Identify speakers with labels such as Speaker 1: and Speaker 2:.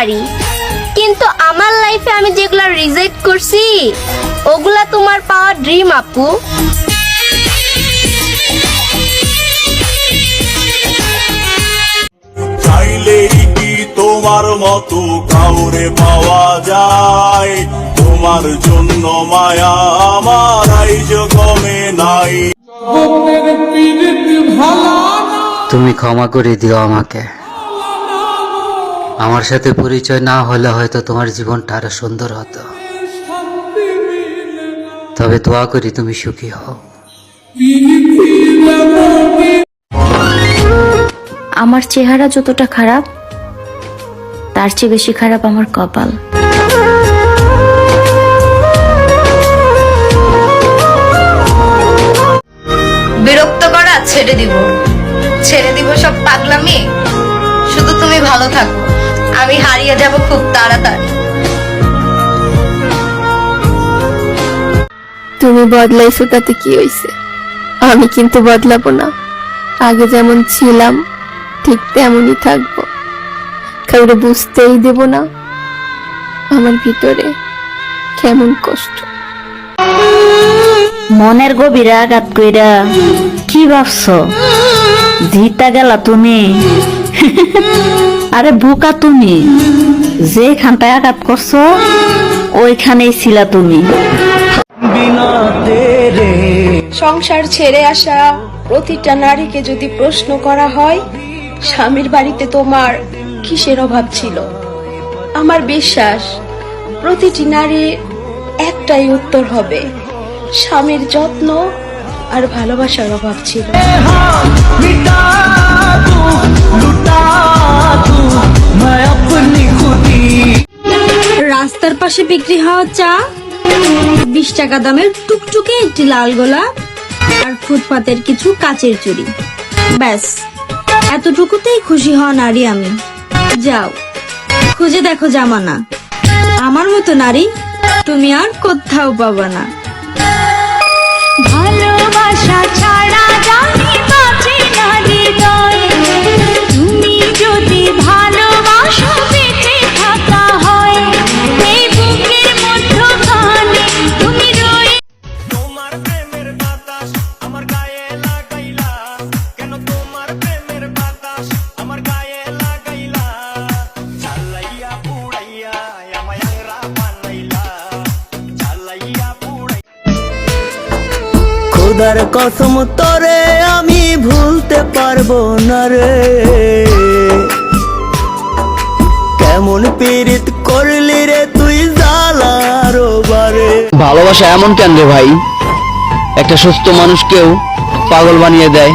Speaker 1: পারি, কিন্তু আমার লাইফে আমি যেগুলা রিজেক্ট করছি ওগুলা তোমার পাওয়া ড্রিম আপু।
Speaker 2: চাইলেই কি তোমার মতো কাউরে পাওয়া যায়? তোমার জন্য মায়া আমার আইজ কমে নাই।
Speaker 3: তুমি ক্ষমা করে দিও আমাকে। আমার সাথে পরিচয় না হলে হয়তো তোমার জীবনটা আরো সুন্দর হতো, তবে দোয়া করি তুমি সুখী হও।
Speaker 4: আমার চেহারা যতটা খারাপ, তার চেয়ে বেশি খারাপ আমার কপাল।
Speaker 5: বিরক্ত করা ছেড়ে দিব সব পাগলামি। শুধু তুমি ভালো থাকো, আমি হারিয়ে যাব খুব তাড়াতাড়ি।
Speaker 6: তুমি বদলাইছো তাতে কি হইছে? আমি কিন্তু বদলাবো না। আগে যেমন ছিলাম ঠিক তেমনই থাকবো। কাউরে বুঝতেই দেব না আমার ভিতরে কেমন কষ্ট।
Speaker 4: মনের গভীরে আঘাত কইরা কি ভাবছো? জিতা গেলা তুমি? আরে বোকা তুমি, যেখানটায় আঘাত করছো ওইখানেই ছিলা তুমি।
Speaker 7: সংসার ছেড়ে আসা প্রতিটা নারীকে যদি প্রশ্ন করা হয় স্বামীর বাড়িতে তোমার কিসের অভাব ছিল, আমার বিশ্বাস প্রতিটি নারীর একটাই উত্তর হবে, স্বামীর যত্ন আর ভালোবাসার অভাব ছিল।
Speaker 8: রাস্তার পাশে বিক্রি হওয়া চা, 20 টাকা দামের টুকটুকে একটি লাল গোলাপ, আর ফুটপাতের কিছু কাচের চুড়ি, ব্যাস এতটুকুতেই খুশি হওয়া নারী আমি। যাও খুঁজে দেখো জামানা, আমার মতো নারী তুমি আর কোথাও পাবা না।
Speaker 9: ভালোবাসা ছাড়া জানি বাঁচে না হৃদয়, তুমি যদি ভালোবাসো বেঁচে থাকা হয়, এই বুকের মধ্যখানে তুমি রয়ে।
Speaker 2: তোমার প্রেমের বাতাস আমার গায়ে লাগাইলা কেন? তোমার প্রেমের বাতাস আমার গায়ে লাগাইলা, জ্বালাইয়া পুড়াইয়া আমায় আংরা বানাইলা, জ্বালাইয়া পুড়াইয়া।
Speaker 10: খোদার কসম তোরে আমি ভুলতে পারবো না রে, কেমন পীড়িত করলি রে তুই জ্বালার বারে।
Speaker 3: ভালোবাসা এমন কেন রে ভাই, একটা সুস্থ মানুষকেও পাগল বানিয়ে দেয়।